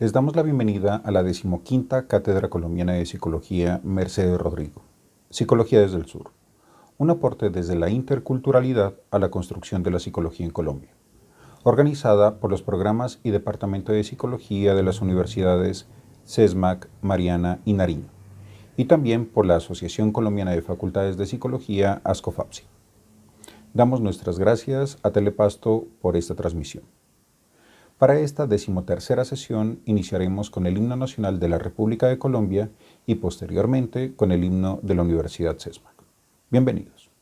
Les damos la bienvenida a la 15ª Cátedra Colombiana de Psicología Mercedes Rodrigo, Psicología desde el Sur, un aporte desde la interculturalidad a la construcción de la psicología en Colombia, organizada por los programas y Departamento de Psicología de las universidades CESMAC, Mariana y Nariño, y también por la Asociación Colombiana de Facultades de Psicología, ASCOFAPSI. Damos nuestras gracias a Telepasto por esta transmisión. Para esta 13ª sesión iniciaremos con el himno nacional de la República de Colombia y posteriormente con el himno de la Universidad CESMAC. Bienvenidos.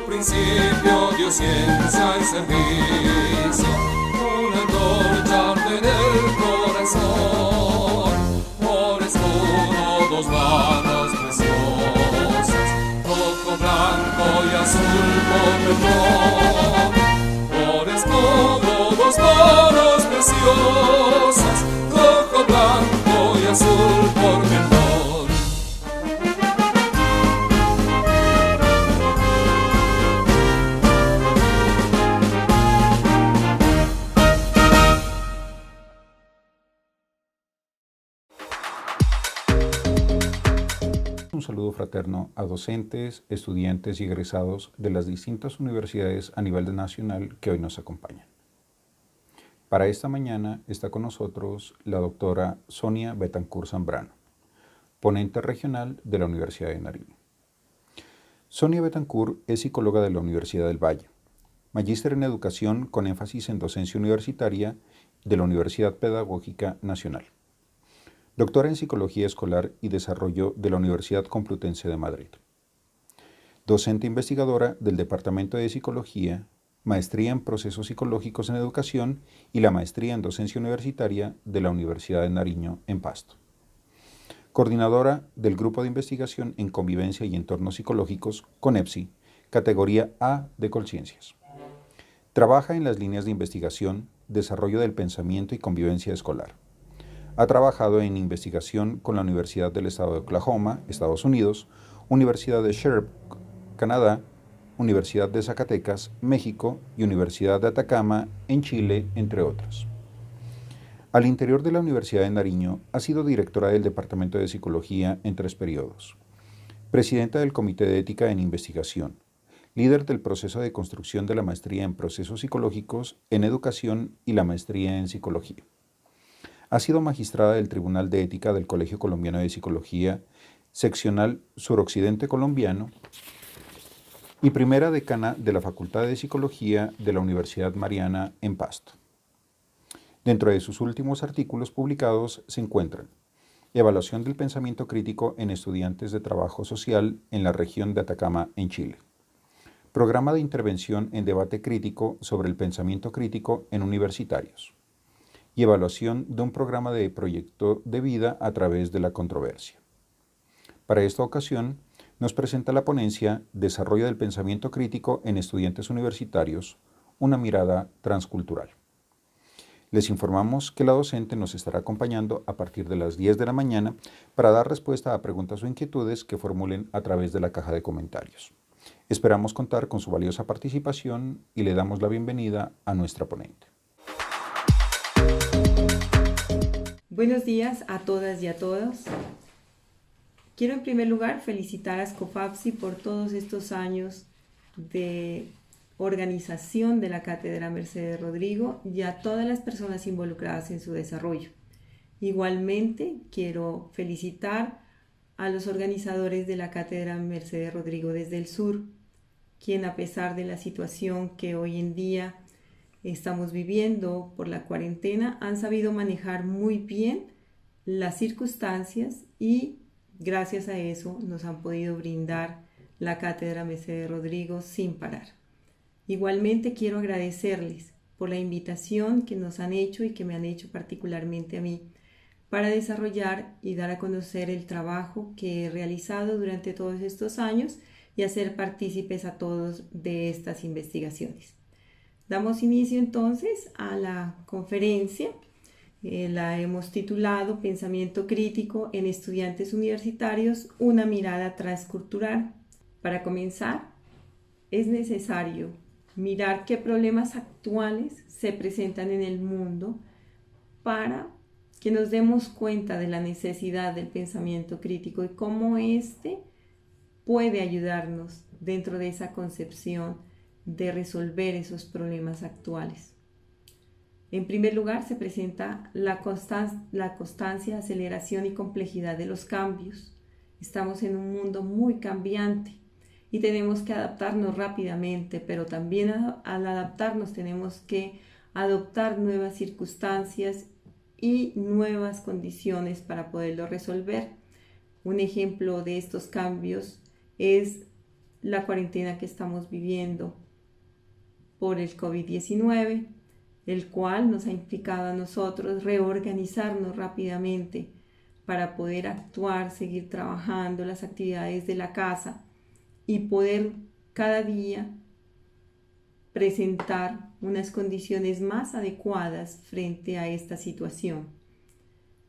Principio dio ciencia y servicio, una perdón por escudo, dos manos preciosas, rojo, blanco y azul por mentón. Un saludo fraterno a docentes, estudiantes y egresados de las distintas universidades a nivel nacional que hoy nos acompañan. Para esta mañana está con nosotros la doctora Sonia Betancourt Zambrano, ponente regional de la Universidad de Nariño. Sonia Betancourt es psicóloga de la Universidad del Valle, magíster en educación con énfasis en docencia universitaria de la Universidad Pedagógica Nacional. Doctora en Psicología Escolar y Desarrollo de la Universidad Complutense de Madrid. Docente investigadora del Departamento de Psicología, Maestría en Procesos Psicológicos en Educación y la Maestría en Docencia Universitaria de la Universidad de Nariño en Pasto. Coordinadora del Grupo de Investigación en Convivencia y Entornos Psicológicos, CONEPSI, categoría A de Colciencias. Trabaja en las líneas de investigación, desarrollo del pensamiento y convivencia escolar. Ha trabajado en investigación con la Universidad del Estado de Oklahoma, Estados Unidos, Universidad de Sherbrooke, Canadá, Universidad de Zacatecas, México y Universidad de Atacama, en Chile, entre otros. Al interior de la Universidad de Nariño, ha sido directora del Departamento de Psicología en 3 periodos, presidenta del Comité de Ética en Investigación, líder del proceso de construcción de la Maestría en Procesos Psicológicos en Educación y la Maestría en Psicología. Ha sido magistrada del Tribunal de Ética del Colegio Colombiano de Psicología, seccional suroccidente colombiano, y primera decana de la Facultad de Psicología de la Universidad Mariana en Pasto. Dentro de sus últimos artículos publicados se encuentran Evaluación del pensamiento crítico en estudiantes de trabajo social en la región de Atacama, en Chile. Programa de intervención en debate crítico sobre el pensamiento crítico en universitarios. Y evaluación de un programa de proyecto de vida a través de la controversia. Para esta ocasión, nos presenta la ponencia Desarrollo del pensamiento crítico en estudiantes universitarios, una mirada transcultural. Les informamos que la docente nos estará acompañando a partir de las 10 de la mañana para dar respuesta a preguntas o inquietudes que formulen a través de la caja de comentarios. Esperamos contar con su valiosa participación y le damos la bienvenida a nuestra ponente. Buenos días a todas y a todos. Quiero en primer lugar felicitar a Scofapsi por todos estos años de organización de la Cátedra Mercedes Rodrigo y a todas las personas involucradas en su desarrollo. Igualmente quiero felicitar a los organizadores de la Cátedra Mercedes Rodrigo desde el sur, quien a pesar de la situación que hoy en día estamos viviendo por la cuarentena, han sabido manejar muy bien las circunstancias y gracias a eso nos han podido brindar la Cátedra Mercedes Rodrigo sin parar. Igualmente quiero agradecerles por la invitación que nos han hecho y que me han hecho particularmente a mí para desarrollar y dar a conocer el trabajo que he realizado durante todos estos años y hacer partícipes a todos de estas investigaciones. Damos inicio entonces a la conferencia. La hemos titulado Pensamiento crítico en estudiantes universitarios, una mirada transcultural. Para comenzar, es necesario mirar qué problemas actuales se presentan en el mundo para que nos demos cuenta de la necesidad del pensamiento crítico y cómo éste puede ayudarnos dentro de esa concepción de resolver esos problemas actuales. En primer lugar, se presenta la constancia, aceleración y complejidad de los cambios. Estamos en un mundo muy cambiante y tenemos que adaptarnos rápidamente, pero también al adaptarnos tenemos que adoptar nuevas circunstancias y nuevas condiciones para poderlo resolver. Un ejemplo de estos cambios es la cuarentena que estamos viviendo por el COVID-19, el cual nos ha implicado a nosotros reorganizarnos rápidamente para poder actuar, seguir trabajando las actividades de la casa y poder cada día presentar unas condiciones más adecuadas frente a esta situación.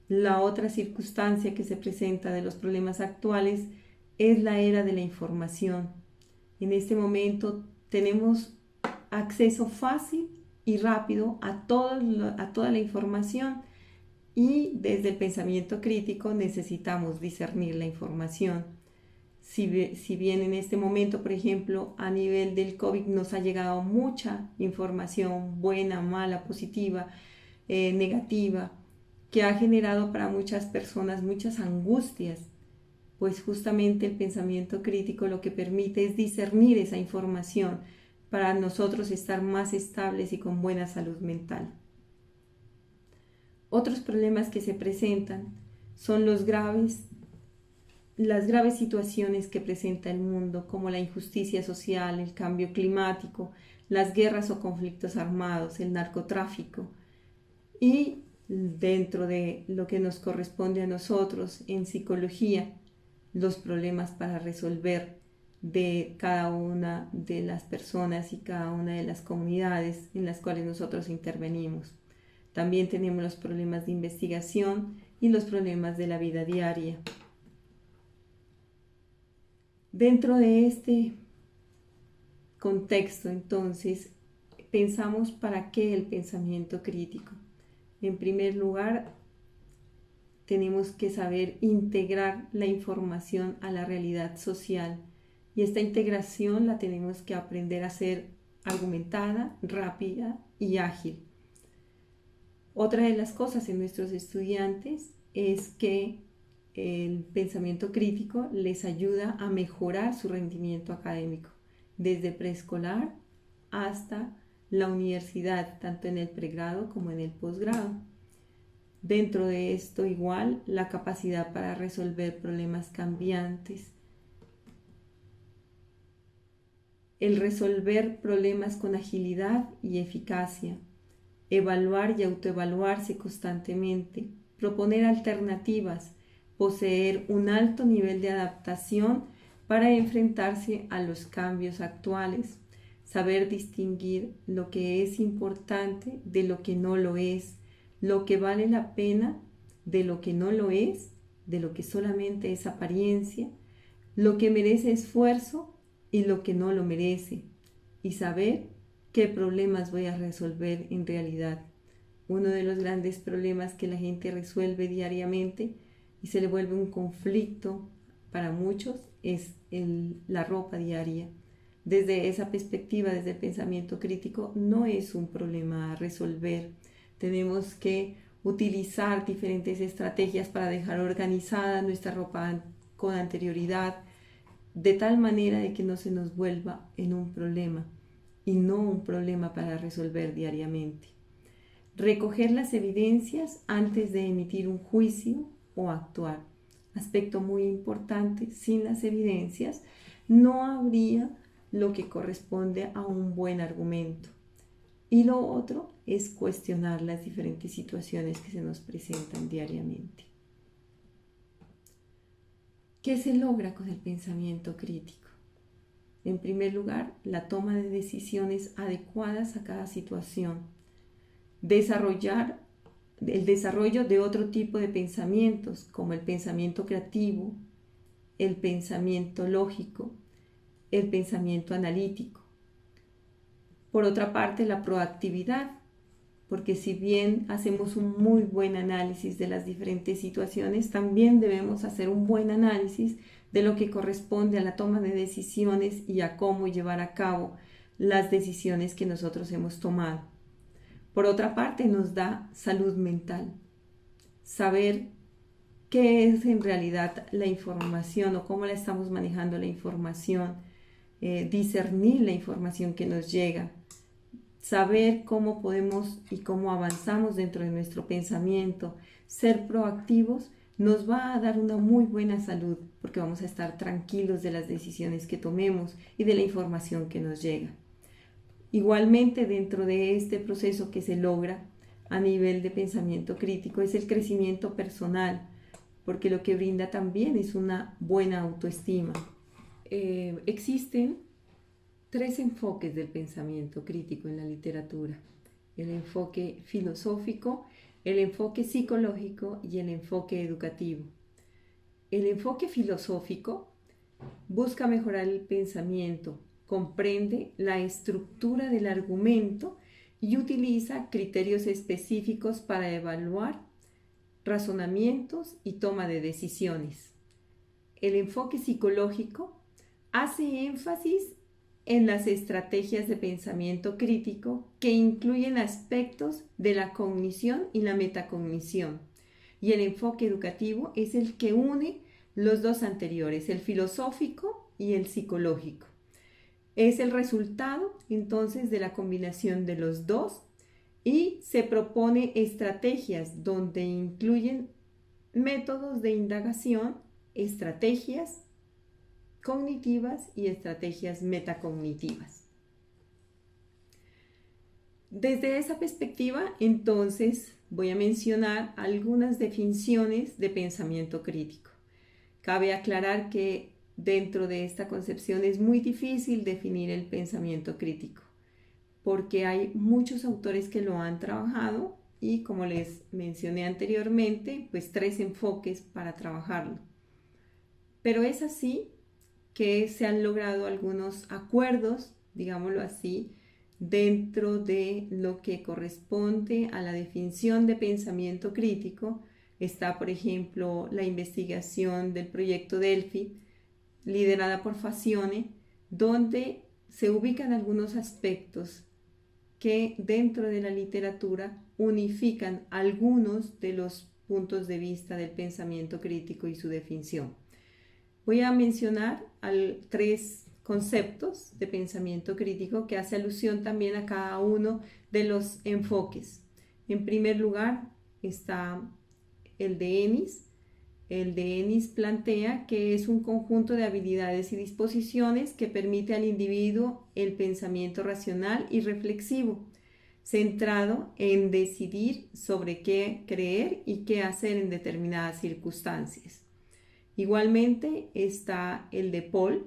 La otra circunstancia que se presenta de los problemas actuales es la era de la información. En este momento tenemos acceso fácil y rápido a toda la información, y desde el pensamiento crítico necesitamos discernir la información. Si bien en este momento, por ejemplo, a nivel del COVID nos ha llegado mucha información buena, mala, positiva, negativa, que ha generado para muchas personas muchas angustias, pues justamente el pensamiento crítico lo que permite es discernir esa información para nosotros estar más estables y con buena salud mental. Otros problemas que se presentan son las graves situaciones que presenta el mundo, como la injusticia social, el cambio climático, las guerras o conflictos armados, el narcotráfico, y dentro de lo que nos corresponde a nosotros en psicología, los problemas para resolver de cada una de las personas y cada una de las comunidades en las cuales nosotros intervenimos. También tenemos los problemas de investigación y los problemas de la vida diaria. Dentro de este contexto, entonces, pensamos para qué el pensamiento crítico. En primer lugar, tenemos que saber integrar la información a la realidad social, y esta integración la tenemos que aprender a hacer argumentada, rápida y ágil. Otra de las cosas en nuestros estudiantes es que el pensamiento crítico les ayuda a mejorar su rendimiento académico, desde preescolar hasta la universidad, tanto en el pregrado como en el posgrado. Dentro de esto, igual, la capacidad para resolver problemas cambiantes, el resolver problemas con agilidad y eficacia, evaluar y autoevaluarse constantemente, proponer alternativas, poseer un alto nivel de adaptación para enfrentarse a los cambios actuales, saber distinguir lo que es importante de lo que no lo es, lo que vale la pena de lo que no lo es, de lo que solamente es apariencia, lo que merece esfuerzo y lo que no lo merece, y saber qué problemas voy a resolver en realidad. Uno de los grandes problemas que la gente resuelve diariamente y se le vuelve un conflicto para muchos es la ropa diaria. Desde esa perspectiva, desde el pensamiento crítico, no es un problema a resolver. Tenemos que utilizar diferentes estrategias para dejar organizada nuestra ropa con anterioridad, de tal manera de que no se nos vuelva en un problema y no un problema para resolver diariamente. Recoger las evidencias antes de emitir un juicio o actuar. Aspecto muy importante: sin las evidencias no habría lo que corresponde a un buen argumento. Y lo otro es cuestionar las diferentes situaciones que se nos presentan diariamente. ¿Qué se logra con el pensamiento crítico? En primer lugar, la toma de decisiones adecuadas a cada situación. El desarrollo de otro tipo de pensamientos, como el pensamiento creativo, el pensamiento lógico, el pensamiento analítico. Por otra parte, la proactividad, porque si bien hacemos un muy buen análisis de las diferentes situaciones, también debemos hacer un buen análisis de lo que corresponde a la toma de decisiones y a cómo llevar a cabo las decisiones que nosotros hemos tomado. Por otra parte, nos da salud mental. Saber qué es en realidad la información o cómo la estamos manejando la información, discernir la información que nos llega, saber cómo podemos y cómo avanzamos dentro de nuestro pensamiento, ser proactivos, nos va a dar una muy buena salud, porque vamos a estar tranquilos de las decisiones que tomemos y de la información que nos llega. Igualmente, dentro de este proceso que se logra a nivel de pensamiento crítico es el crecimiento personal, porque lo que brinda también es una buena autoestima. Existen tres enfoques del pensamiento crítico en la literatura: el enfoque filosófico, el enfoque psicológico y el enfoque educativo. El enfoque filosófico busca mejorar el pensamiento, comprende la estructura del argumento y utiliza criterios específicos para evaluar razonamientos y toma de decisiones. El enfoque psicológico hace énfasis en las estrategias de pensamiento crítico que incluyen aspectos de la cognición y la metacognición. Y el enfoque educativo es el que une los dos anteriores, el filosófico y el psicológico. Es el resultado entonces de la combinación de los dos y se propone estrategias donde incluyen métodos de indagación, estrategias cognitivas y estrategias metacognitivas. Desde esa perspectiva, entonces, voy a mencionar algunas definiciones de pensamiento crítico. Cabe aclarar que dentro de esta concepción es muy difícil definir el pensamiento crítico, porque hay muchos autores que lo han trabajado y, como les mencioné anteriormente, pues tres enfoques para trabajarlo. Pero es así que se han logrado algunos acuerdos, digámoslo así, dentro de lo que corresponde a la definición de pensamiento crítico. Está, por ejemplo, la investigación del proyecto Delphi, liderada por Fazione, donde se ubican algunos aspectos que dentro de la literatura unifican algunos de los puntos de vista del pensamiento crítico y su definición. Voy a mencionar tres conceptos de pensamiento crítico que hace alusión también a cada uno de los enfoques. En primer lugar está el de Ennis. El de Ennis plantea que es un conjunto de habilidades y disposiciones que permite al individuo el pensamiento racional y reflexivo, centrado en decidir sobre qué creer y qué hacer en determinadas circunstancias. Igualmente está el de Paul,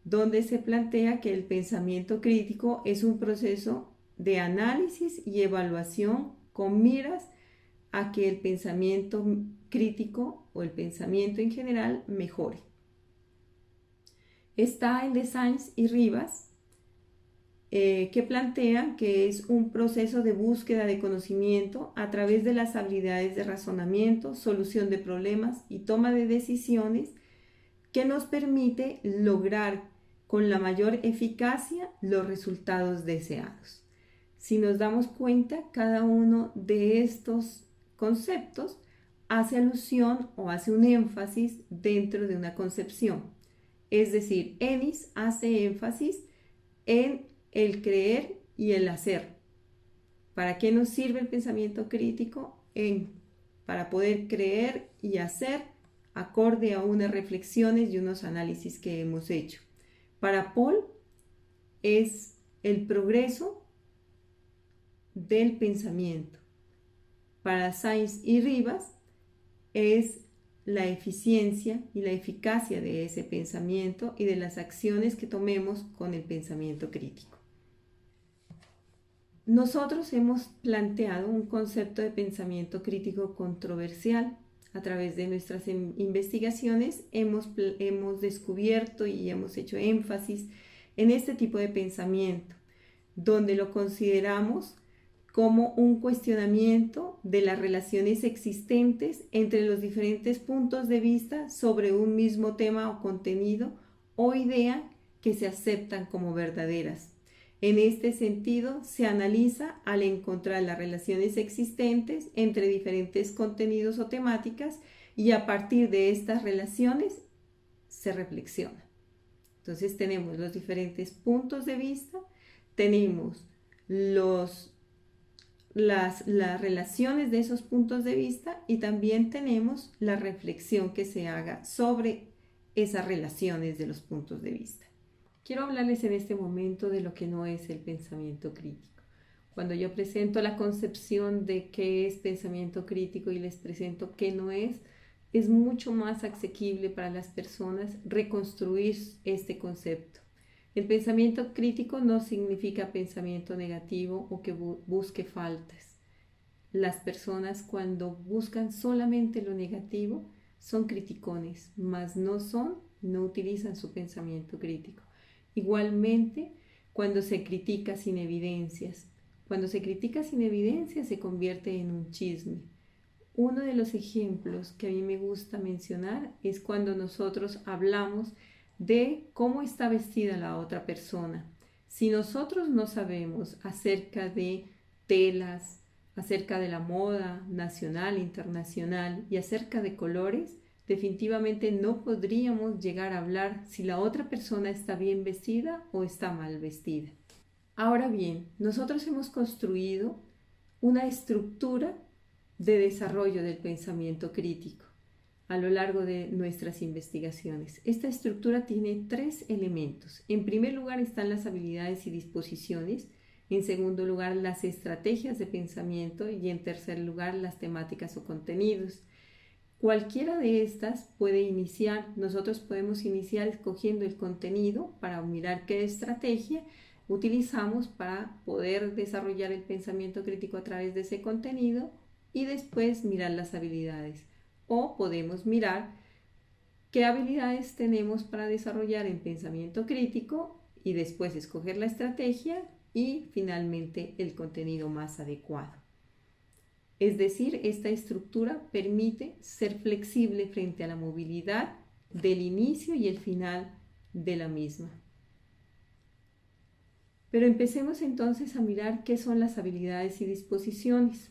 donde se plantea que el pensamiento crítico es un proceso de análisis y evaluación con miras a que el pensamiento crítico o el pensamiento en general mejore. Está el de Sainz y Rivas, que plantea que es un proceso de búsqueda de conocimiento a través de las habilidades de razonamiento, solución de problemas y toma de decisiones que nos permite lograr con la mayor eficacia los resultados deseados. Si nos damos cuenta, cada uno de estos conceptos hace alusión o hace un énfasis dentro de una concepción. Es decir, Ennis hace énfasis en el creer y el hacer. ¿Para qué nos sirve el pensamiento crítico? Para poder creer y hacer acorde a unas reflexiones y unos análisis que hemos hecho. Para Paul es el progreso del pensamiento. Para Sainz y Rivas es la eficiencia y la eficacia de ese pensamiento y de las acciones que tomemos con el pensamiento crítico. Nosotros hemos planteado un concepto de pensamiento crítico controversial. A través de nuestras investigaciones hemos descubierto y hemos hecho énfasis en este tipo de pensamiento, donde lo consideramos como un cuestionamiento de las relaciones existentes entre los diferentes puntos de vista sobre un mismo tema o contenido o idea que se aceptan como verdaderas. En este sentido, se analiza al encontrar las relaciones existentes entre diferentes contenidos o temáticas y a partir de estas relaciones se reflexiona. Entonces tenemos los diferentes puntos de vista, tenemos las relaciones de esos puntos de vista y también tenemos la reflexión que se haga sobre esas relaciones de los puntos de vista. Quiero hablarles en este momento de lo que no es el pensamiento crítico. Cuando yo presento la concepción de qué es pensamiento crítico y les presento qué no es mucho más asequible para las personas reconstruir este concepto. El pensamiento crítico no significa pensamiento negativo o que busque faltas. Las personas cuando buscan solamente lo negativo son criticones, mas no utilizan su pensamiento crítico. Igualmente, cuando se critica sin evidencias. Cuando se critica sin evidencias se convierte en un chisme. Uno de los ejemplos que a mí me gusta mencionar es cuando nosotros hablamos de cómo está vestida la otra persona. Si nosotros no sabemos acerca de telas, acerca de la moda nacional, internacional y acerca de colores, definitivamente no podríamos llegar a hablar si la otra persona está bien vestida o está mal vestida. Ahora bien, nosotros hemos construido una estructura de desarrollo del pensamiento crítico a lo largo de nuestras investigaciones. Esta estructura tiene 3 elementos. En primer lugar están las habilidades y disposiciones, en segundo lugar las estrategias de pensamiento y en tercer lugar las temáticas o contenidos. Cualquiera de estas puede iniciar, nosotros podemos iniciar escogiendo el contenido para mirar qué estrategia utilizamos para poder desarrollar el pensamiento crítico a través de ese contenido y después mirar las habilidades. O podemos mirar qué habilidades tenemos para desarrollar el pensamiento crítico y después escoger la estrategia y finalmente el contenido más adecuado. Es decir, esta estructura permite ser flexible frente a la movilidad del inicio y el final de la misma. Pero empecemos entonces a mirar qué son las habilidades y disposiciones.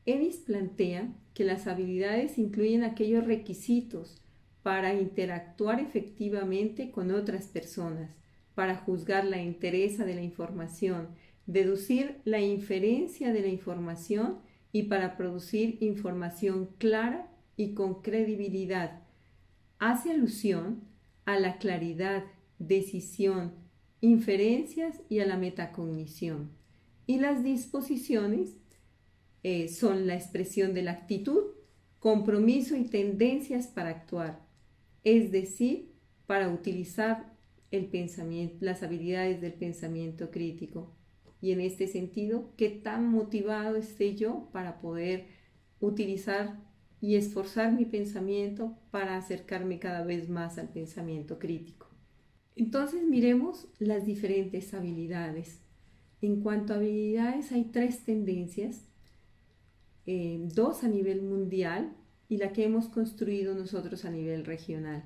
Ennis plantea que las habilidades incluyen aquellos requisitos para interactuar efectivamente con otras personas, para juzgar la entereza de la información, deducir la inferencia de la información y para producir información clara y con credibilidad. Hace alusión a la claridad, decisión, inferencias y a la metacognición. Y las disposiciones son la expresión de la actitud, compromiso y tendencias para actuar, es decir, para utilizar el pensamiento, las habilidades del pensamiento crítico. Y en este sentido, ¿qué tan motivado esté yo para poder utilizar y esforzar mi pensamiento para acercarme cada vez más al pensamiento crítico? Entonces miremos las diferentes habilidades. En cuanto a habilidades hay 3 tendencias, 2 a nivel mundial y la que hemos construido nosotros a nivel regional.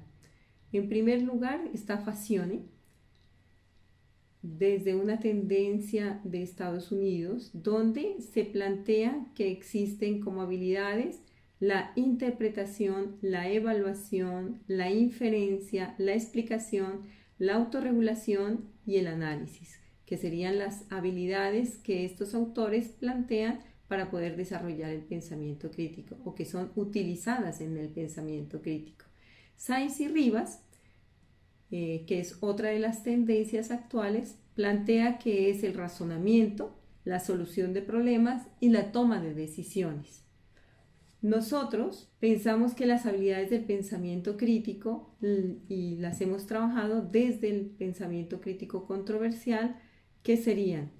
En primer lugar está Fazione, desde una tendencia de Estados Unidos, donde se plantea que existen como habilidades la interpretación, la evaluación, la inferencia, la explicación, la autorregulación y el análisis, que serían las habilidades que estos autores plantean para poder desarrollar el pensamiento crítico o que son utilizadas en el pensamiento crítico. Sainz y Rivas, que es otra de las tendencias actuales, plantea que es el razonamiento, la solución de problemas y la toma de decisiones. Nosotros pensamos que las habilidades del pensamiento crítico y las hemos trabajado desde el pensamiento crítico controversial, que serían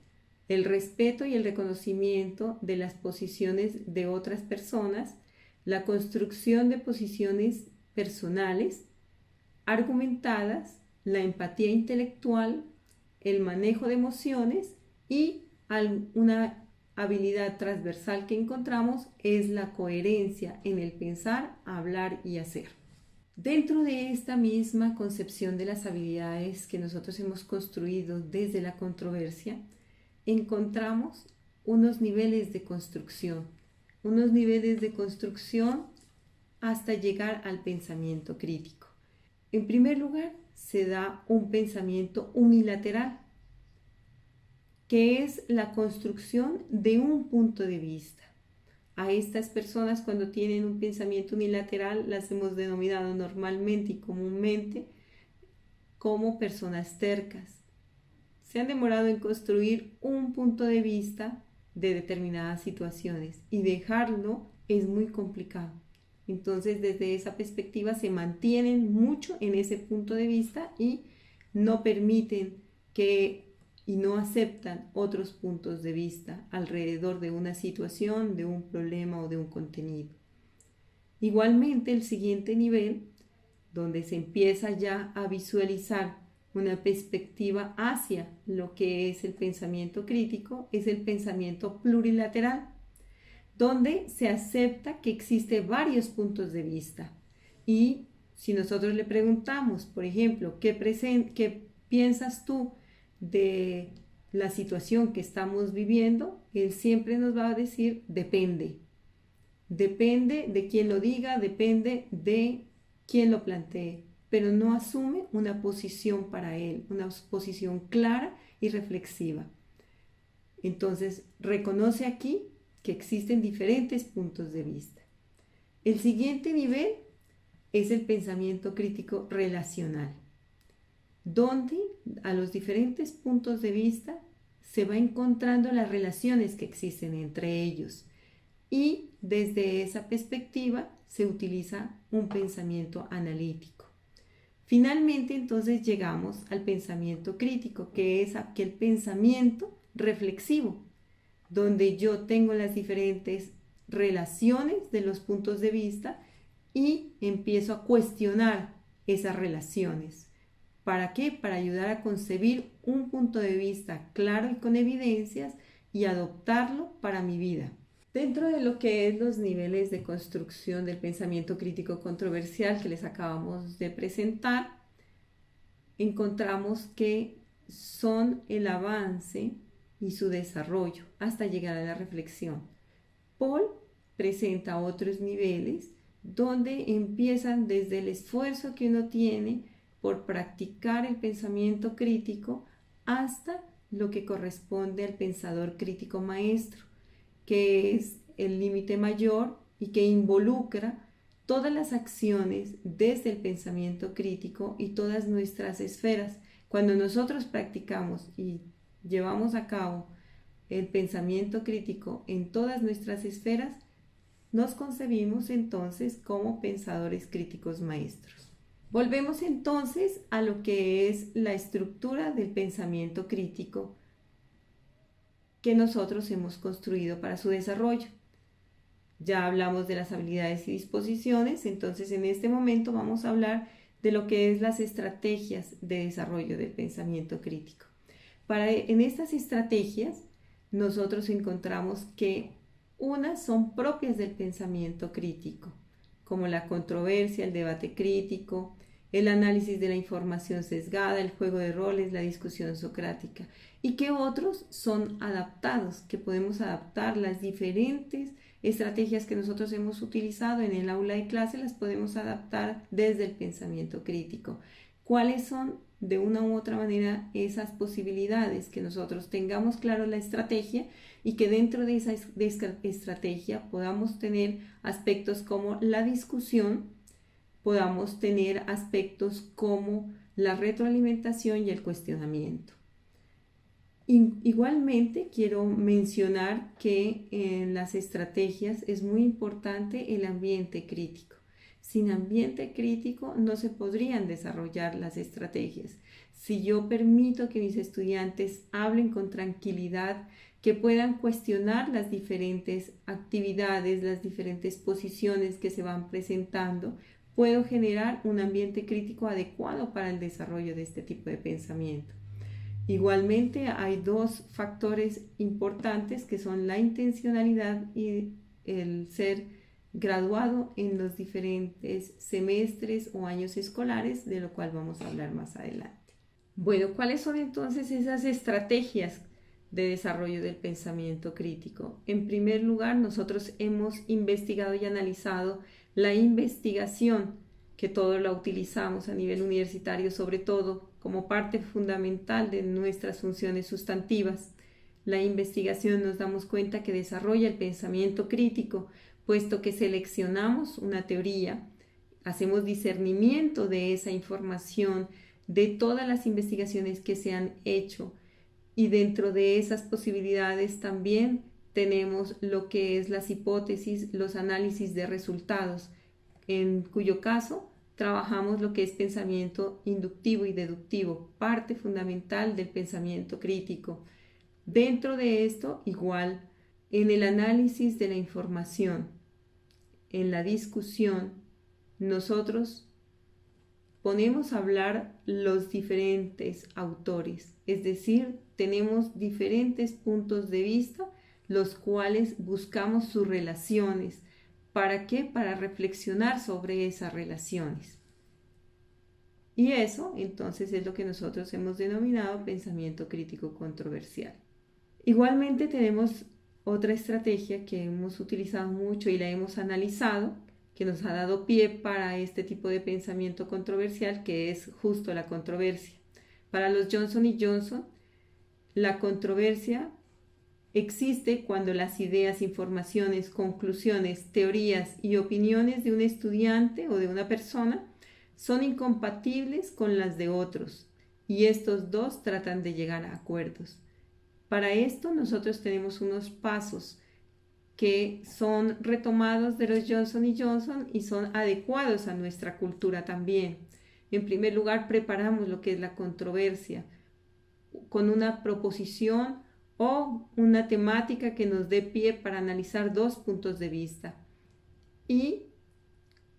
el respeto y el reconocimiento de las posiciones de otras personas, la construcción de posiciones personales, argumentadas, la empatía intelectual, el manejo de emociones y una habilidad transversal que encontramos es la coherencia en el pensar, hablar y hacer. Dentro de esta misma concepción de las habilidades que nosotros hemos construido desde la controversia, encontramos unos niveles de construcción hasta llegar al pensamiento crítico. En primer lugar, se da un pensamiento unilateral, que es la construcción de un punto de vista. A estas personas, cuando tienen un pensamiento unilateral, las hemos denominado normalmente y comúnmente como personas tercas. Se han demorado en construir un punto de vista de determinadas situaciones y dejarlo es muy complicado. Entonces, desde esa perspectiva se mantienen mucho en ese punto de vista y no permiten y no aceptan otros puntos de vista alrededor de una situación, de un problema o de un contenido. Igualmente, el siguiente nivel, donde se empieza ya a visualizar una perspectiva hacia lo que es el pensamiento crítico, es el pensamiento plurilateral, donde se acepta que existen varios puntos de vista. Y si nosotros le preguntamos, por ejemplo, ¿qué piensas tú de la situación que estamos viviendo? Él siempre nos va a decir, depende. Depende de quién lo diga, depende de quién lo plantee, pero no asume una posición para él, una posición clara y reflexiva. Entonces, reconoce aquí que existen diferentes puntos de vista. El siguiente nivel es el pensamiento crítico relacional, donde a los diferentes puntos de vista se va encontrando las relaciones que existen entre ellos y desde esa perspectiva se utiliza un pensamiento analítico. Finalmente, entonces llegamos al pensamiento crítico, que es aquel pensamiento reflexivo, donde yo tengo las diferentes relaciones de los puntos de vista y empiezo a cuestionar esas relaciones. ¿Para qué? Para ayudar a concebir un punto de vista claro y con evidencias y adoptarlo para mi vida. Dentro de lo que es los niveles de construcción del pensamiento crítico controversial que les acabamos de presentar, encontramos que son el avance y su desarrollo hasta llegar a la reflexión. Paul presenta otros niveles donde empiezan desde el esfuerzo que uno tiene por practicar el pensamiento crítico hasta lo que corresponde al pensador crítico maestro, que es el límite mayor y que involucra todas las acciones desde el pensamiento crítico y todas nuestras esferas. Cuando nosotros practicamos y llevamos a cabo el pensamiento crítico en todas nuestras esferas, nos concebimos entonces como pensadores críticos maestros. Volvemos entonces a lo que es la estructura del pensamiento crítico que nosotros hemos construido para su desarrollo. Ya hablamos de las habilidades y disposiciones, entonces en este momento vamos a hablar de lo que es las estrategias de desarrollo del pensamiento crítico. En estas estrategias nosotros encontramos que unas son propias del pensamiento crítico, como la controversia, el debate crítico, el análisis de la información sesgada, el juego de roles, la discusión socrática, y que otros son adaptados, que podemos adaptar las diferentes estrategias que nosotros hemos utilizado en el aula de clase, las podemos adaptar desde el pensamiento crítico. ¿Cuáles son de una u otra manera esas posibilidades? Que nosotros tengamos claro la estrategia y que dentro de esa estrategia podamos tener aspectos como la discusión, podamos tener aspectos como la retroalimentación y el cuestionamiento. Igualmente quiero mencionar que en las estrategias es muy importante el ambiente crítico. Sin ambiente crítico no se podrían desarrollar las estrategias. Si yo permito que mis estudiantes hablen con tranquilidad, que puedan cuestionar las diferentes actividades, las diferentes posiciones que se van presentando, puedo generar un ambiente crítico adecuado para el desarrollo de este tipo de pensamiento. Igualmente hay dos factores importantes que son la intencionalidad y el ser graduado en los diferentes semestres o años escolares, de lo cual vamos a hablar más adelante. Bueno, ¿cuáles son entonces esas estrategias de desarrollo del pensamiento crítico? En primer lugar, nosotros hemos investigado y analizado la investigación, que todos la utilizamos a nivel universitario, sobre todo como parte fundamental de nuestras funciones sustantivas. La investigación nos damos cuenta que desarrolla el pensamiento crítico, puesto que seleccionamos una teoría, hacemos discernimiento de esa información, de todas las investigaciones que se han hecho, y dentro de esas posibilidades también tenemos lo que es las hipótesis, los análisis de resultados, en cuyo caso trabajamos lo que es pensamiento inductivo y deductivo, parte fundamental del pensamiento crítico. Dentro de esto, igual, en el análisis de la información, en la discusión, nosotros ponemos a hablar los diferentes autores, es decir, tenemos diferentes puntos de vista, los cuales buscamos sus relaciones. ¿Para qué? Para reflexionar sobre esas relaciones. Y eso, entonces, es lo que nosotros hemos denominado pensamiento crítico controversial. Igualmente tenemos otra estrategia que hemos utilizado mucho y la hemos analizado, que nos ha dado pie para este tipo de pensamiento controversial, que es justo la controversia. Para los Johnson y Johnson, la controversia existe cuando las ideas, informaciones, conclusiones, teorías y opiniones de un estudiante o de una persona son incompatibles con las de otros y estos dos tratan de llegar a acuerdos. Para esto nosotros tenemos unos pasos que son retomados de los Johnson y Johnson y son adecuados a nuestra cultura también. En primer lugar, preparamos lo que es la controversia con una proposición o una temática que nos dé pie para analizar dos puntos de vista. Y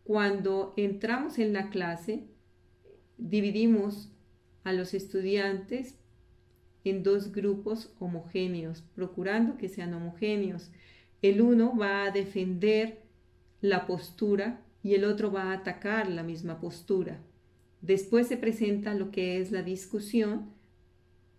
cuando entramos en la clase, dividimos a los estudiantes en dos grupos homogéneos, procurando que sean homogéneos. El uno va a defender la postura y el otro va a atacar la misma postura. Después se presenta lo que es la discusión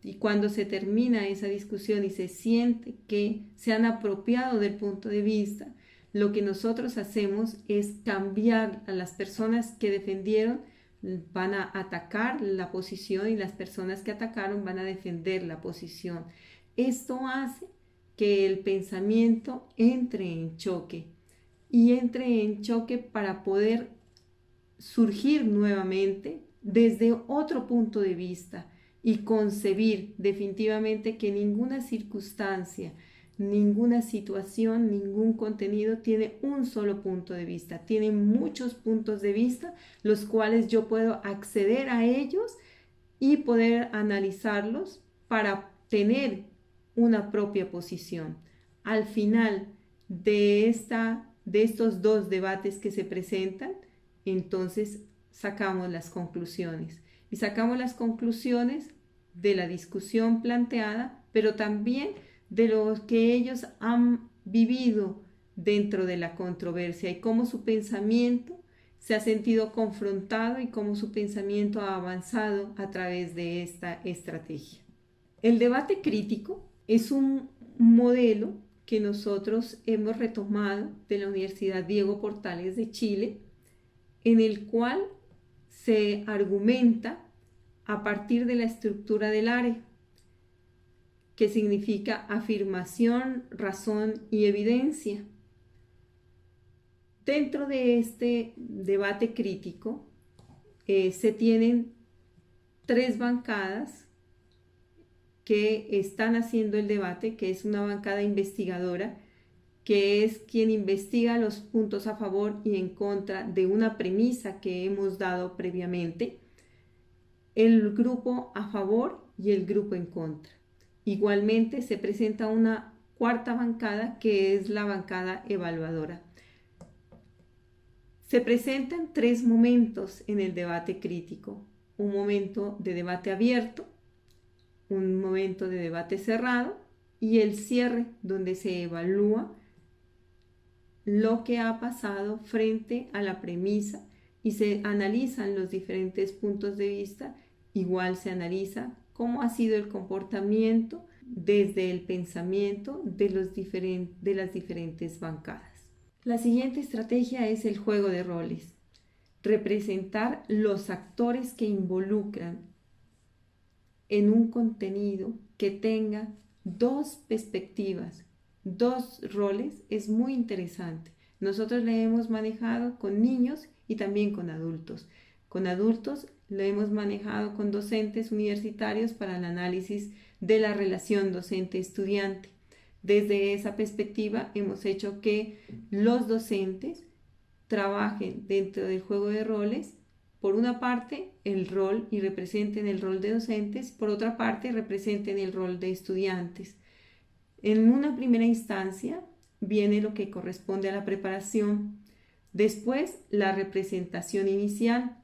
y cuando se termina esa discusión y se siente que se han apropiado del punto de vista, lo que nosotros hacemos es cambiar a las personas que defendieron, van a atacar la posición y las personas que atacaron van a defender la posición. Esto hace que el pensamiento entre en choque y entre en choque para poder surgir nuevamente desde otro punto de vista y concebir definitivamente que ninguna circunstancia, ninguna situación, ningún contenido tiene un solo punto de vista, tiene muchos puntos de vista, los cuales yo puedo acceder a ellos y poder analizarlos para tener una propia posición. Al final de estos dos debates que se presentan, entonces sacamos las conclusiones. Y sacamos las conclusiones de la discusión planteada, pero también de lo que ellos han vivido dentro de la controversia y cómo su pensamiento se ha sentido confrontado y cómo su pensamiento ha avanzado a través de esta estrategia. El debate crítico es un modelo que nosotros hemos retomado de la Universidad Diego Portales de Chile, en el cual se argumenta a partir de la estructura del ARE, que significa afirmación, razón y evidencia. Dentro de este debate crítico se tienen tres bancadas que están haciendo el debate, que es una bancada investigadora, que es quien investiga los puntos a favor y en contra de una premisa que hemos dado previamente, el grupo a favor y el grupo en contra. Igualmente se presenta una cuarta bancada que es la bancada evaluadora. Se presentan tres momentos en el debate crítico: un momento de debate abierto, un momento de debate cerrado y el cierre, donde se evalúa lo que ha pasado frente a la premisa y se analizan los diferentes puntos de vista. Igual se analiza cómo ha sido el comportamiento desde el pensamiento de las diferentes bancadas. La siguiente estrategia es el juego de roles. Representar los actores que involucran en un contenido que tenga dos perspectivas, dos roles, es muy interesante. Nosotros le hemos manejado con niños y también con adultos. Con adultos lo hemos manejado con docentes universitarios para el análisis de la relación docente-estudiante. Desde esa perspectiva hemos hecho que los docentes trabajen dentro del juego de roles por una parte, el rol y representen el rol de docentes, por otra parte, representen el rol de estudiantes. En una primera instancia viene lo que corresponde a la preparación, después la representación inicial.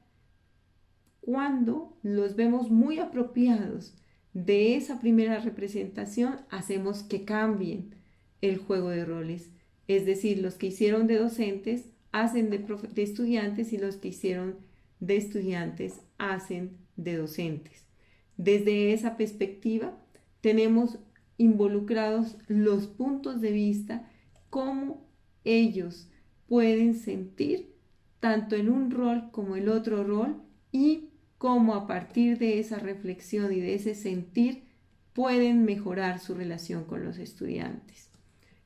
Cuando los vemos muy apropiados de esa primera representación, hacemos que cambien el juego de roles. Es decir, los que hicieron de docentes hacen de estudiantes y los que hicieron de estudiantes hacen de docentes. Desde esa perspectiva, tenemos involucrados los puntos de vista, cómo ellos pueden sentir tanto en un rol como el otro rol y cómo a partir de esa reflexión y de ese sentir pueden mejorar su relación con los estudiantes.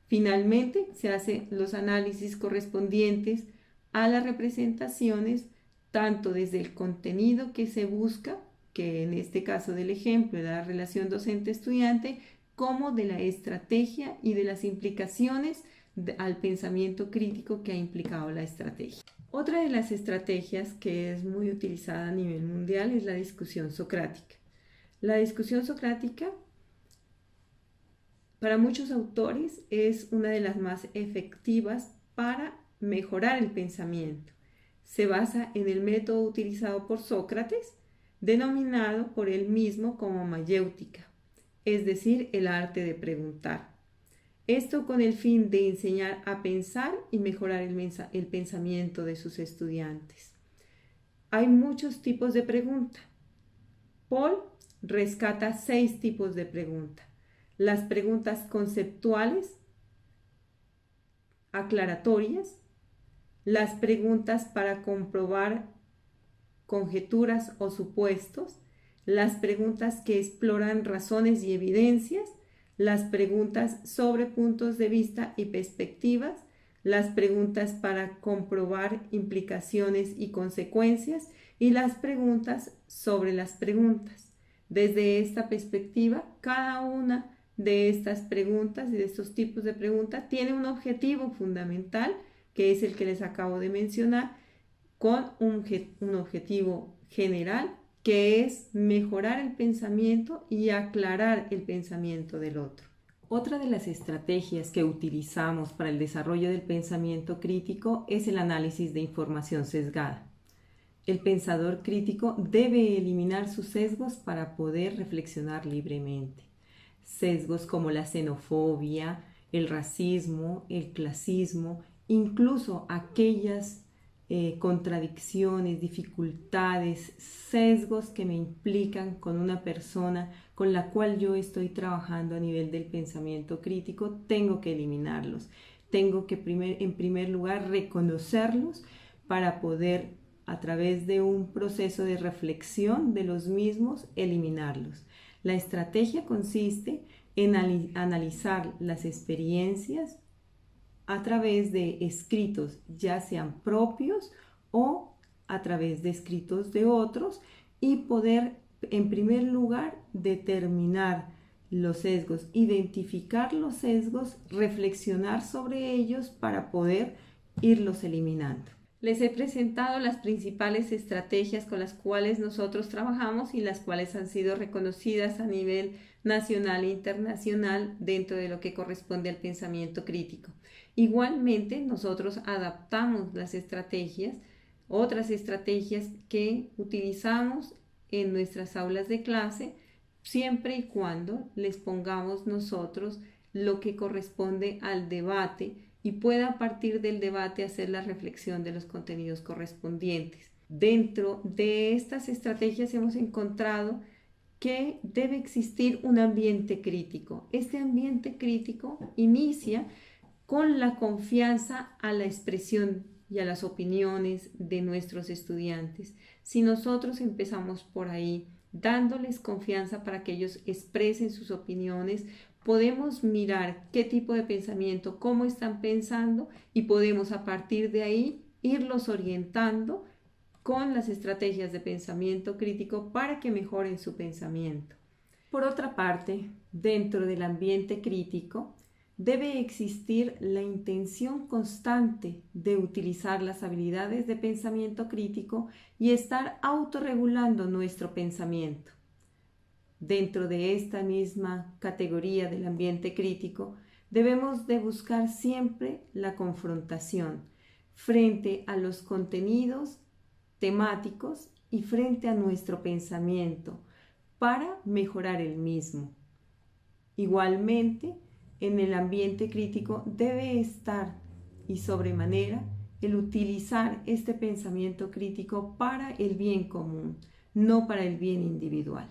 Finalmente, se hacen los análisis correspondientes a las representaciones, tanto desde el contenido que se busca, que en este caso del ejemplo de la relación docente-estudiante, como de la estrategia y de las implicaciones al pensamiento crítico que ha implicado la estrategia. Otra de las estrategias que es muy utilizada a nivel mundial es la discusión socrática. La discusión socrática, para muchos autores, es una de las más efectivas para mejorar el pensamiento. Se basa en el método utilizado por Sócrates, denominado por él mismo como mayéutica, es decir, el arte de preguntar. Esto con el fin de enseñar a pensar y mejorar el pensamiento de sus estudiantes. Hay muchos tipos de pregunta. Paul rescata 6 tipos de pregunta. Las preguntas conceptuales, aclaratorias, las preguntas para comprobar conjeturas o supuestos, las preguntas que exploran razones y evidencias, las preguntas sobre puntos de vista y perspectivas, las preguntas para comprobar implicaciones y consecuencias y las preguntas sobre las preguntas. Desde esta perspectiva, cada una de estas preguntas y de estos tipos de preguntas tiene un objetivo fundamental, que es el que les acabo de mencionar, con un objetivo general, que es mejorar el pensamiento y aclarar el pensamiento del otro. Otra de las estrategias que utilizamos para el desarrollo del pensamiento crítico es el análisis de información sesgada. El pensador crítico debe eliminar sus sesgos para poder reflexionar libremente. Sesgos como la xenofobia, el racismo, el clasismo, incluso aquellas contradicciones, dificultades, sesgos que me implican con una persona con la cual yo estoy trabajando a nivel del pensamiento crítico, tengo que eliminarlos. Tengo que en primer lugar reconocerlos para poder, a través de un proceso de reflexión de los mismos, eliminarlos. La estrategia consiste en analizar las experiencias a través de escritos, ya sean propios o a través de escritos de otros, y poder, en primer lugar, determinar los sesgos, identificar los sesgos, reflexionar sobre ellos para poder irlos eliminando. Les he presentado las principales estrategias con las cuales nosotros trabajamos y las cuales han sido reconocidas a nivel nacional e internacional dentro de lo que corresponde al pensamiento crítico. Igualmente, nosotros adaptamos las estrategias, otras estrategias que utilizamos en nuestras aulas de clase, siempre y cuando les pongamos nosotros lo que corresponde al debate y pueda a partir del debate hacer la reflexión de los contenidos correspondientes. Dentro de estas estrategias hemos encontrado que debe existir un ambiente crítico. Este ambiente crítico inicia con la confianza a la expresión y a las opiniones de nuestros estudiantes. Si nosotros empezamos por ahí, dándoles confianza para que ellos expresen sus opiniones, podemos mirar qué tipo de pensamiento, cómo están pensando, y podemos a partir de ahí irlos orientando con las estrategias de pensamiento crítico para que mejoren su pensamiento. Por otra parte, dentro del ambiente crítico debe existir la intención constante de utilizar las habilidades de pensamiento crítico y estar autorregulando nuestro pensamiento. Dentro de esta misma categoría del ambiente crítico, debemos de buscar siempre la confrontación frente a los contenidos temáticos y frente a nuestro pensamiento para mejorar el mismo. Igualmente, en el ambiente crítico debe estar y sobremanera el utilizar este pensamiento crítico para el bien común, no para el bien individual.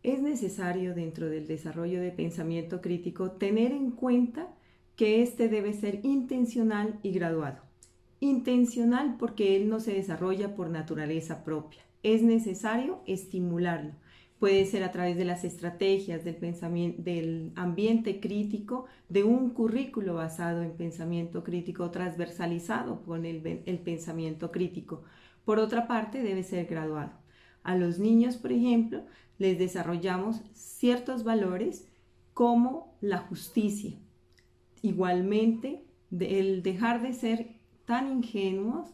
Es necesario dentro del desarrollo de pensamiento crítico tener en cuenta que este debe ser intencional y graduado. Intencional porque él no se desarrolla por naturaleza propia. Es necesario estimularlo. Puede ser a través de las estrategias del ambiente crítico, de un currículo basado en pensamiento crítico transversalizado con el pensamiento crítico. Por otra parte, debe ser graduado. A los niños, por ejemplo, les desarrollamos ciertos valores como la justicia. Igualmente, el dejar de ser tan ingenuos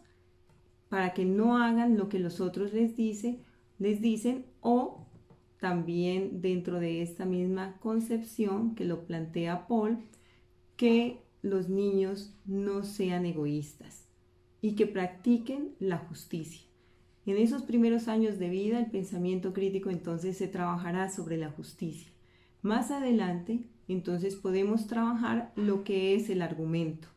para que no hagan lo que los otros les dicen, o también dentro de esta misma concepción que lo plantea Paul, que los niños no sean egoístas y que practiquen la justicia. En esos primeros años de vida, el pensamiento crítico entonces se trabajará sobre la justicia. Más adelante, entonces podemos trabajar lo que es el argumento.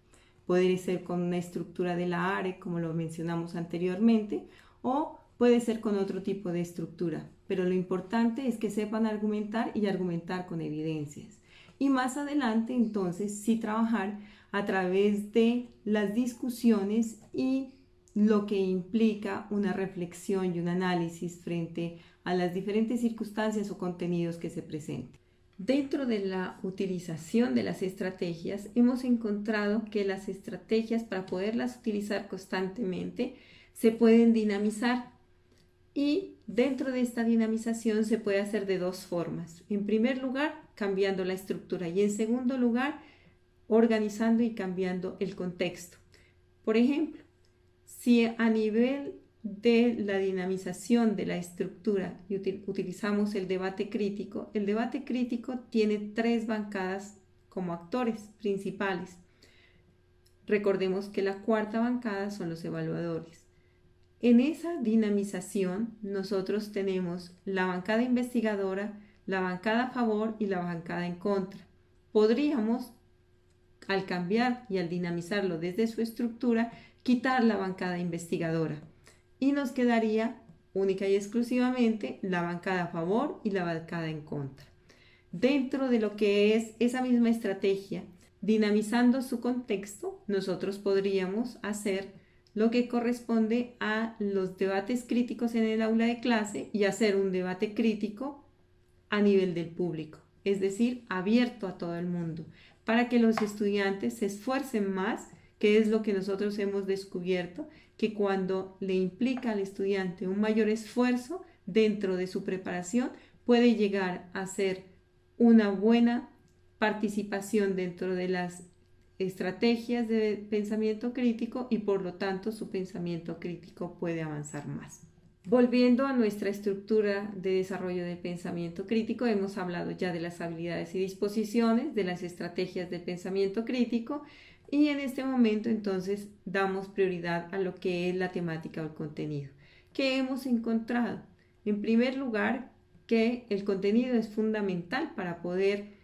Puede ser con una estructura de la ARE, como lo mencionamos anteriormente, o puede ser con otro tipo de estructura, pero lo importante es que sepan argumentar y argumentar con evidencias. Y más adelante, entonces, sí trabajar a través de las discusiones y lo que implica una reflexión y un análisis frente a las diferentes circunstancias o contenidos que se presenten. Dentro de la utilización de las estrategias, hemos encontrado que las estrategias, para poderlas utilizar constantemente, se pueden dinamizar. Y dentro de esta dinamización se puede hacer de dos formas. En primer lugar, cambiando la estructura, y en segundo lugar, organizando y cambiando el contexto. Por ejemplo, si a nivel de la dinamización de la estructura y utilizamos el debate crítico tiene 3 bancadas como actores principales. Recordemos que la cuarta bancada son los evaluadores. En esa dinamización nosotros tenemos la bancada investigadora, la bancada a favor y la bancada en contra. Podríamos, al cambiar y al dinamizarlo desde su estructura, quitar la bancada investigadora y nos quedaría única y exclusivamente la bancada a favor y la bancada en contra. Dentro de lo que es esa misma estrategia, dinamizando su contexto, nosotros podríamos hacer lo que corresponde a los debates críticos en el aula de clase y hacer un debate crítico a nivel del público, es decir, abierto a todo el mundo, para que los estudiantes se esfuercen más, que es lo que nosotros hemos descubierto, que cuando le implica al estudiante un mayor esfuerzo dentro de su preparación, puede llegar a ser una buena participación dentro de las estrategias de pensamiento crítico y por lo tanto su pensamiento crítico puede avanzar más. Volviendo a nuestra estructura de desarrollo del pensamiento crítico, hemos hablado ya de las habilidades y disposiciones, de las estrategias de pensamiento crítico, y en este momento entonces damos prioridad a lo que es la temática o el contenido. ¿Qué hemos encontrado? En primer lugar, que el contenido es fundamental para poder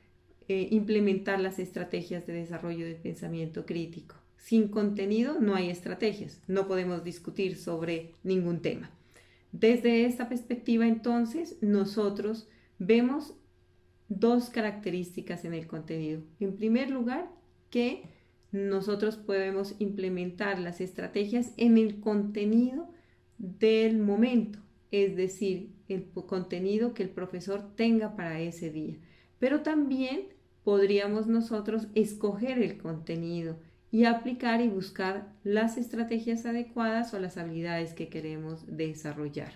implementar las estrategias de desarrollo del pensamiento crítico. Sin contenido no hay estrategias, no podemos discutir sobre ningún tema. Desde esta perspectiva, entonces, nosotros vemos 2 características en el contenido. En primer lugar, que nosotros podemos implementar las estrategias en el contenido del momento, es decir, el contenido que el profesor tenga para ese día. Pero también podríamos nosotros escoger el contenido y aplicar y buscar las estrategias adecuadas o las habilidades que queremos desarrollar.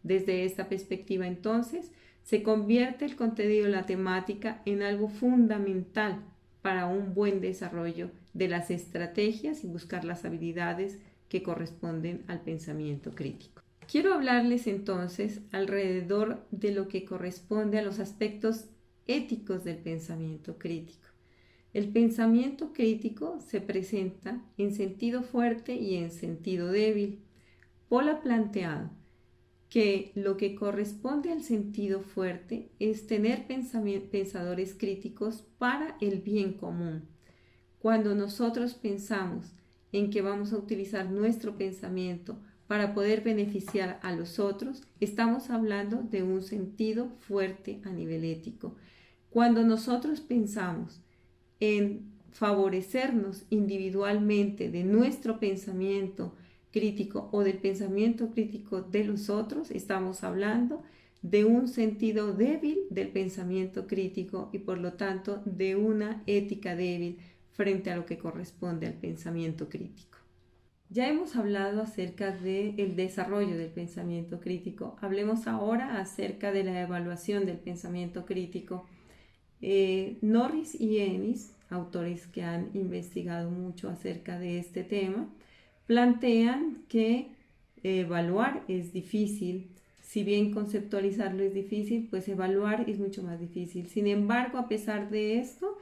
Desde esta perspectiva, entonces, se convierte el contenido, la temática, en algo fundamental para un buen desarrollo de las estrategias y buscar las habilidades que corresponden al pensamiento crítico. Quiero hablarles entonces alrededor de lo que corresponde a los aspectos éticos del pensamiento crítico. El pensamiento crítico se presenta en sentido fuerte y en sentido débil. Paul ha planteado que lo que corresponde al sentido fuerte es tener pensadores críticos para el bien común. Cuando nosotros pensamos en que vamos a utilizar nuestro pensamiento para poder beneficiar a los otros, estamos hablando de un sentido fuerte a nivel ético. Cuando nosotros pensamos en favorecernos individualmente de nuestro pensamiento crítico o del pensamiento crítico de los otros, estamos hablando de un sentido débil del pensamiento crítico y por lo tanto de una ética débil frente a lo que corresponde al pensamiento crítico. Ya hemos hablado acerca del desarrollo del pensamiento crítico. Hablemos ahora acerca de la evaluación del pensamiento crítico. Norris y Ennis, autores que han investigado mucho acerca de este tema, plantean que evaluar es difícil. Si bien conceptualizarlo es difícil, pues evaluar es mucho más difícil. Sin embargo, a pesar de esto,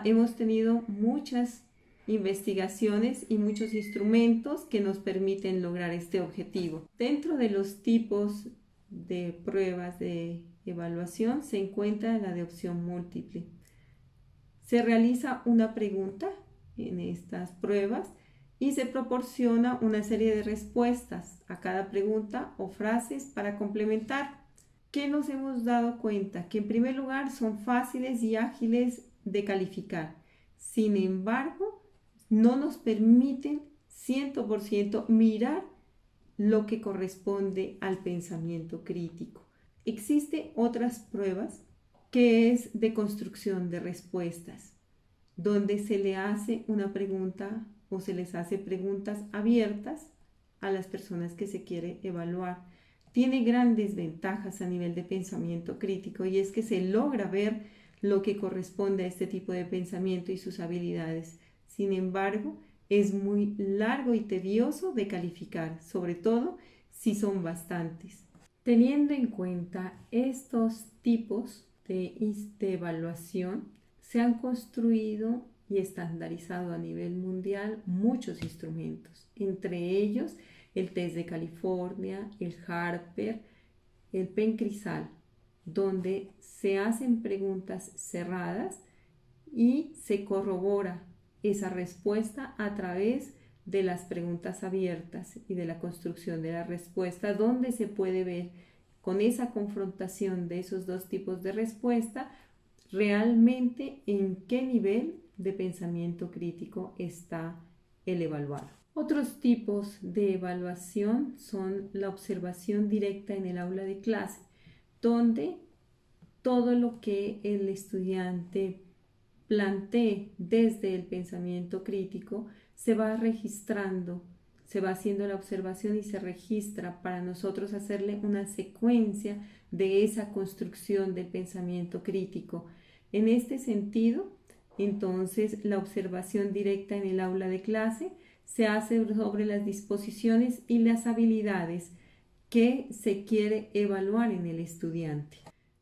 hemos tenido muchas investigaciones y muchos instrumentos que nos permiten lograr este objetivo. Dentro de los tipos de pruebas de evaluación se encuentra la de opción múltiple. Se realiza una pregunta en estas pruebas y se proporciona una serie de respuestas a cada pregunta o frases para complementar. ¿Qué nos hemos dado cuenta? Que en primer lugar son fáciles y ágiles de calificar. Sin embargo, no nos permiten 100% mirar lo que corresponde al pensamiento crítico. Existen otras pruebas que es de construcción de respuestas, donde se le hace una pregunta o se les hace preguntas abiertas a las personas que se quiere evaluar. Tiene grandes ventajas a nivel de pensamiento crítico y es que se logra ver lo que corresponde a este tipo de pensamiento y sus habilidades. Sin embargo, es muy largo y tedioso de calificar, sobre todo si son bastantes. Teniendo en cuenta estos tipos de evaluación, se han construido y estandarizado a nivel mundial muchos instrumentos, entre ellos el test de California, el Harper, el PenCRISAL, donde se hacen preguntas cerradas y se corrobora esa respuesta a través de las preguntas abiertas y de la construcción de la respuesta, donde se puede ver con esa confrontación de esos dos tipos de respuesta realmente en qué nivel de pensamiento crítico está el evaluado. Otros tipos de evaluación son la observación directa en el aula de clase, donde todo lo que el estudiante plantee desde el pensamiento crítico se va registrando, se va haciendo la observación y se registra para nosotros hacerle una secuencia de esa construcción del pensamiento crítico. En este sentido, entonces, la observación directa en el aula de clase se hace sobre las disposiciones y las habilidades que se quiere evaluar en el estudiante.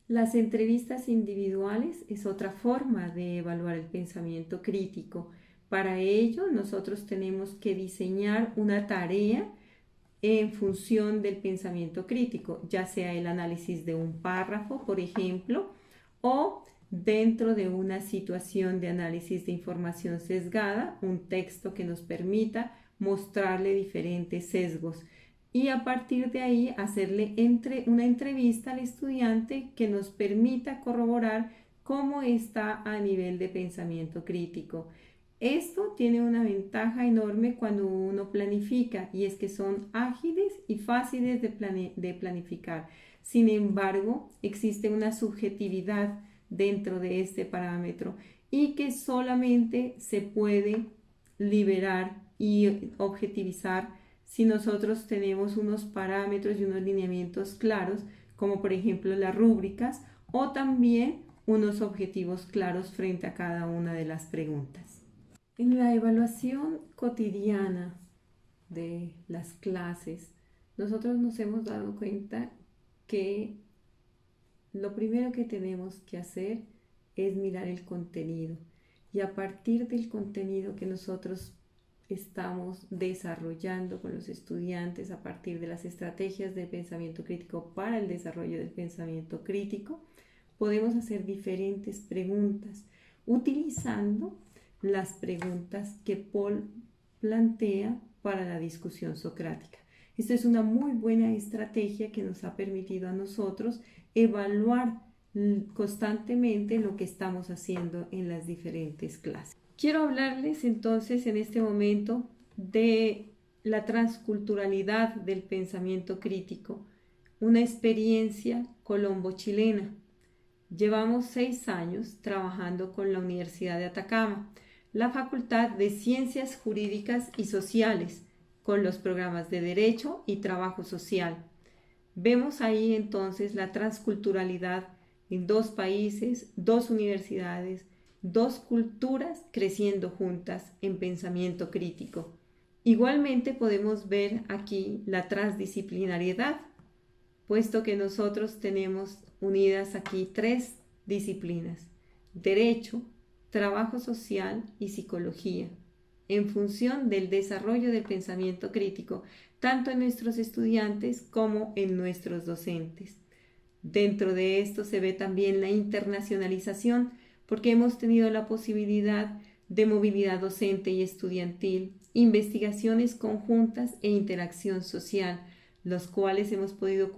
Las entrevistas individuales es otra forma de evaluar el pensamiento crítico. Para ello, nosotros tenemos que diseñar una tarea en función del pensamiento crítico, ya sea el análisis de un párrafo, por ejemplo, o dentro de una situación de análisis de información sesgada, un texto que nos permita mostrarle diferentes sesgos y a partir de ahí hacerle una entrevista al estudiante que nos permita corroborar cómo está a nivel de pensamiento crítico. Esto tiene una ventaja enorme cuando uno planifica y es que son ágiles y fáciles de planificar. Sin embargo, existe una subjetividad dentro de este parámetro y que solamente se puede liberar y objetivizar si nosotros tenemos unos parámetros y unos lineamientos claros, como por ejemplo las rúbricas o también unos objetivos claros frente a cada una de las preguntas. En la evaluación cotidiana de las clases, nosotros nos hemos dado cuenta que lo primero que tenemos que hacer es mirar el contenido, y a partir del contenido que nosotros estamos desarrollando con los estudiantes, a partir de las estrategias de pensamiento crítico para el desarrollo del pensamiento crítico, podemos hacer diferentes preguntas utilizando las preguntas que Paul plantea para la discusión socrática. Esta es una muy buena estrategia que nos ha permitido a nosotros evaluar constantemente lo que estamos haciendo en las diferentes clases. Quiero hablarles entonces en este momento de la transculturalidad del pensamiento crítico, una experiencia colombo-chilena. Llevamos 6 años trabajando con la Universidad de Atacama, la Facultad de Ciencias Jurídicas y Sociales, con los programas de Derecho y Trabajo Social. Vemos ahí entonces la transculturalidad en 2 países, 2 universidades, 2 culturas creciendo juntas en pensamiento crítico. Igualmente podemos ver aquí la transdisciplinariedad, puesto que nosotros tenemos unidas aquí 3 disciplinas: Derecho, Trabajo Social y Psicología, en función del desarrollo del pensamiento crítico, tanto en nuestros estudiantes como en nuestros docentes. Dentro de esto se ve también la internacionalización, porque hemos tenido la posibilidad de movilidad docente y estudiantil, investigaciones conjuntas e interacción social, con los cuales hemos podido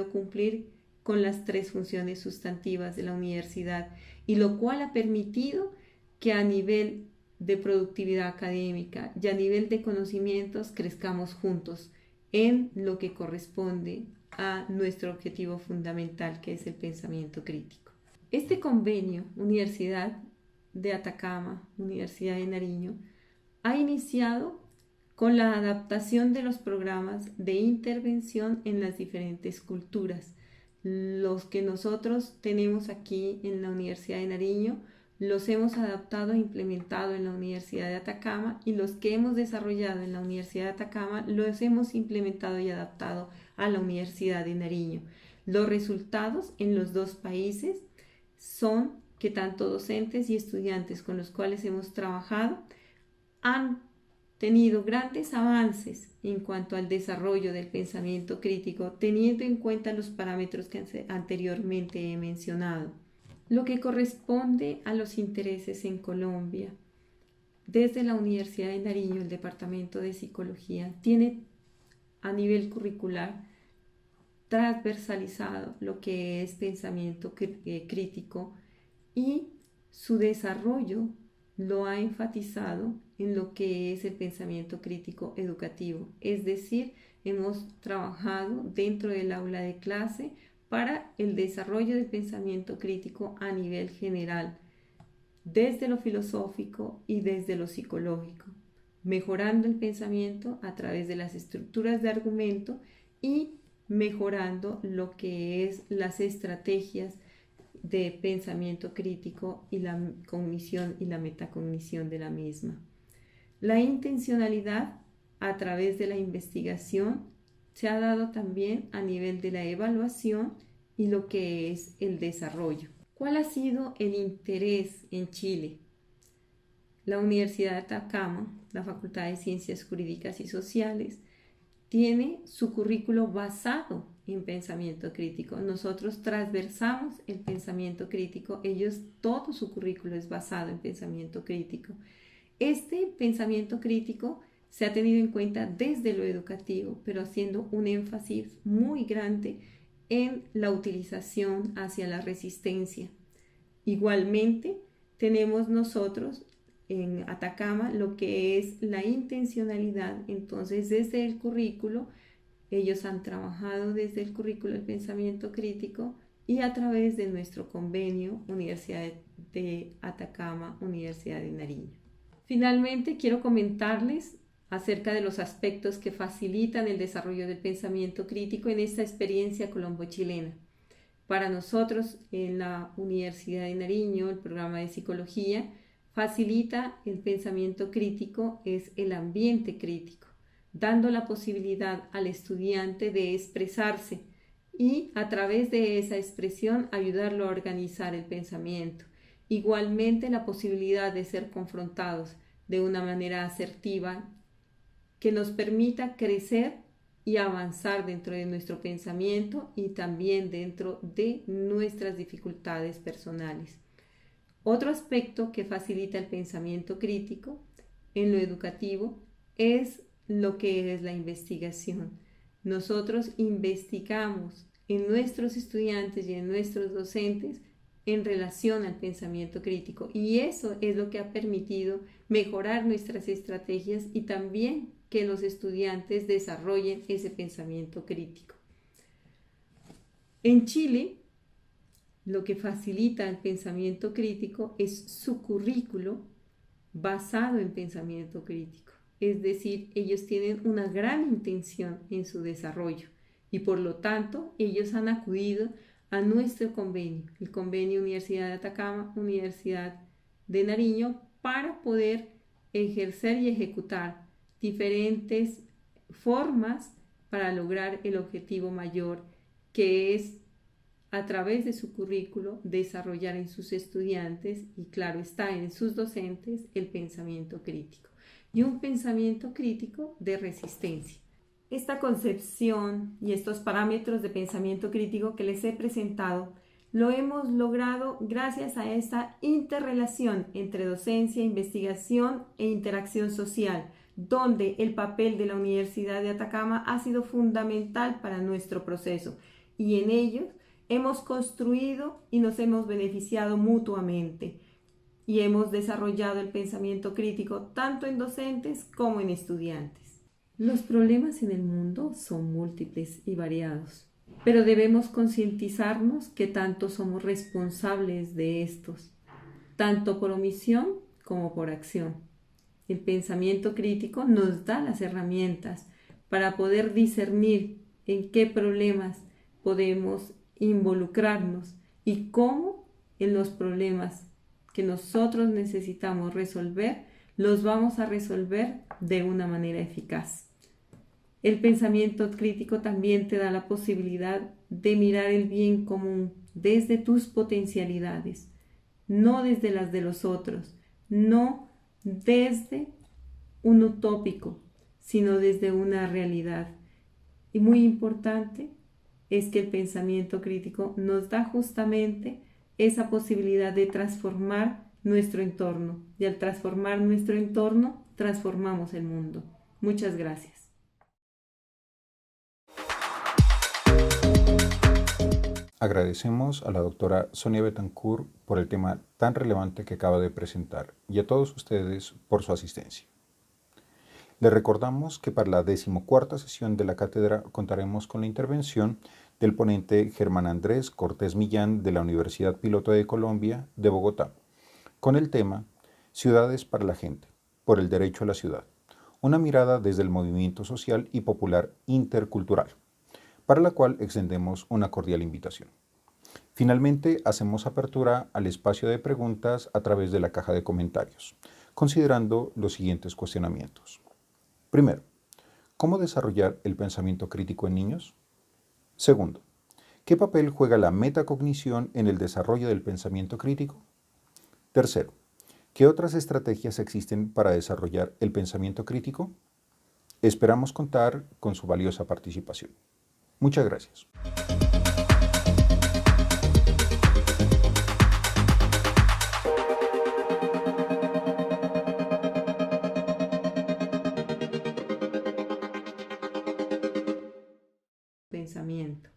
cumplir con las 3 funciones sustantivas de la universidad, y lo cual ha permitido que a nivel de productividad académica y a nivel de conocimientos crezcamos juntos en lo que corresponde a nuestro objetivo fundamental, que es el pensamiento crítico. Este convenio, Universidad de Atacama, Universidad de Nariño, ha iniciado con la adaptación de los programas de intervención en las diferentes culturas. Los que nosotros tenemos aquí en la Universidad de Nariño los hemos adaptado e implementado en la Universidad de Atacama, y los que hemos desarrollado en la Universidad de Atacama los hemos implementado y adaptado a la Universidad de Nariño. Los resultados en los 2 países son que tanto docentes y estudiantes con los cuales hemos trabajado han tenido grandes avances en cuanto al desarrollo del pensamiento crítico, teniendo en cuenta los parámetros que anteriormente he mencionado. Lo que corresponde a los intereses en Colombia, desde la Universidad de Nariño, el Departamento de Psicología tiene a nivel curricular transversalizado lo que es pensamiento crítico, y su desarrollo lo ha enfatizado en lo que es el pensamiento crítico educativo. Es decir, hemos trabajado dentro del aula de clase para el desarrollo del pensamiento crítico a nivel general, desde lo filosófico y desde lo psicológico, mejorando el pensamiento a través de las estructuras de argumento y mejorando lo que es las estrategias de pensamiento crítico y la cognición y la metacognición de la misma. La intencionalidad a través de la investigación se ha dado también a nivel de la evaluación y lo que es el desarrollo. ¿Cuál ha sido el interés en Chile? La Universidad de Atacama, la Facultad de Ciencias Jurídicas y Sociales, tiene su currículo basado en pensamiento crítico. Nosotros transversamos el pensamiento crítico, ellos todo su currículo es basado en pensamiento crítico. Este pensamiento crítico se ha tenido en cuenta desde lo educativo, pero haciendo un énfasis muy grande en la utilización hacia la resistencia. Igualmente, tenemos nosotros en Atacama lo que es la intencionalidad. Entonces, desde el currículo, ellos han trabajado desde el currículo el pensamiento crítico, y a través de nuestro convenio Universidad de Atacama, Universidad de Nariño. Finalmente, quiero comentarles acerca de los aspectos que facilitan el desarrollo del pensamiento crítico en esta experiencia colombo-chilena. Para nosotros en la Universidad de Nariño, el programa de psicología facilita el pensamiento crítico, es el ambiente crítico, dando la posibilidad al estudiante de expresarse y a través de esa expresión ayudarlo a organizar el pensamiento. Igualmente la posibilidad de ser confrontados de una manera asertiva que nos permita crecer y avanzar dentro de nuestro pensamiento y también dentro de nuestras dificultades personales. Otro aspecto que facilita el pensamiento crítico en lo educativo es lo que es la investigación. Nosotros investigamos en nuestros estudiantes y en nuestros docentes en relación al pensamiento crítico, y eso es lo que ha permitido mejorar nuestras estrategias y también que los estudiantes desarrollen ese pensamiento crítico. En Chile, lo que facilita el pensamiento crítico es su currículo basado en pensamiento crítico. Es decir, ellos tienen una gran intención en su desarrollo y por lo tanto ellos han acudido a nuestro convenio, el convenio Universidad de Atacama, Universidad de Nariño, para poder ejercer y ejecutar diferentes formas para lograr el objetivo mayor, que es a través de su currículo desarrollar en sus estudiantes y claro está en sus docentes el pensamiento crítico y un pensamiento crítico de resistencia. Esta concepción y estos parámetros de pensamiento crítico que les he presentado lo hemos logrado gracias a esta interrelación entre docencia, investigación e interacción social, donde el papel de la Universidad de Atacama ha sido fundamental para nuestro proceso y en ellos hemos construido y nos hemos beneficiado mutuamente y hemos desarrollado el pensamiento crítico tanto en docentes como en estudiantes. Los problemas en el mundo son múltiples y variados, pero debemos concientizarnos que tanto somos responsables de estos, tanto por omisión como por acción. El pensamiento crítico nos da las herramientas para poder discernir en qué problemas podemos involucrarnos y cómo en los problemas que nosotros necesitamos resolver, los vamos a resolver de una manera eficaz. El pensamiento crítico también te da la posibilidad de mirar el bien común desde tus potencialidades, no desde las de los otros, no desde un utópico, sino desde una realidad. Y muy importante es que el pensamiento crítico nos da justamente esa posibilidad de transformar nuestro entorno. Y al transformar nuestro entorno, transformamos el mundo. Muchas gracias. Agradecemos a la doctora Sonia Betancourt por el tema tan relevante que acaba de presentar y a todos ustedes por su asistencia. Les recordamos que para la 14ª sesión de la cátedra contaremos con la intervención del ponente Germán Andrés Cortés Millán de la Universidad Piloto de Colombia de Bogotá, con el tema Ciudades para la gente, por el derecho a la ciudad, una mirada desde el movimiento social y popular intercultural, para la cual extendemos una cordial invitación. Finalmente, hacemos apertura al espacio de preguntas a través de la caja de comentarios, considerando los siguientes cuestionamientos. Primero, ¿cómo desarrollar el pensamiento crítico en niños? Segundo, ¿qué papel juega la metacognición en el desarrollo del pensamiento crítico? Tercero, ¿qué otras estrategias existen para desarrollar el pensamiento crítico? Esperamos contar con su valiosa participación. Muchas gracias. Pensamiento.